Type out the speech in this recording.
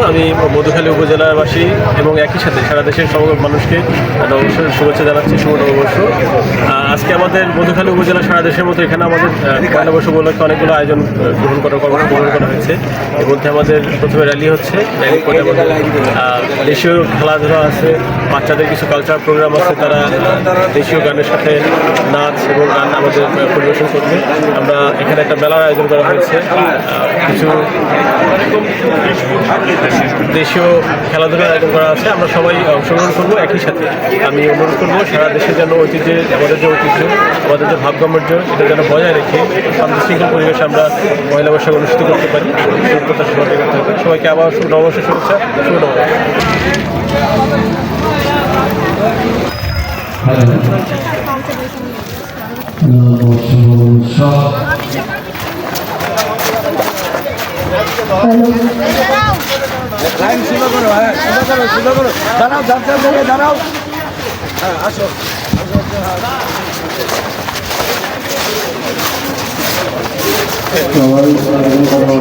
আমি মধুখালী উপজেলাবাসী এবং একই সাথে সারা দেশের সমগ্র মানুষকে নববর্ষের শুভেচ্ছা জানাচ্ছি, শুভ নববর্ষ। আজকে আমাদের মধুখালী উপজেলা সারা দেশের মতো এখানে আমাদের পয়লা বর্ষ উপলক্ষে অনেকগুলো আয়োজন গ্রহণ করা হয়েছে। এর মধ্যে আমাদের প্রথমে র্যালি হচ্ছে, র্যালি করে আমাদের দেশীয় খেলাধুলা আছে, বাচ্চাদের কিছু কালচারাল প্রোগ্রাম আছে, তারা দেশীয় গানের সাথে নাচ এবং গান আমাদের পরিবেশন করবে। আমরা এখানে একটা মেলার আয়োজন করা হয়েছে, কিছু দেশীয় খেলাধুলার আয়োজন করা আছে। আমরা সবাই অংশগ্রহণ করবো একই সাথে। আমি অনুরোধ করবো সারা দেশের যেন ঐতিহ্যের আমাদের যে ঐতিহ্য, আমাদের যে ভাগ্যমর্য, এটা যেন বজায় রেখে শান্তিশৃঙ্খল পরিবেশে আমরা পয়লা বৈশাখ অনুষ্ঠিত করতে পারি, সুস্থতা সমাজে করতে পারি। সবাইকে আবার নববর্ষের শুভেচ্ছা, শুভ নববর্ষ। লাইন সুন্দর করো, হ্যাঁ সুন্দর করো, দাঁড়াও, দাঁড়াও, হ্যাঁ আসো। সবাই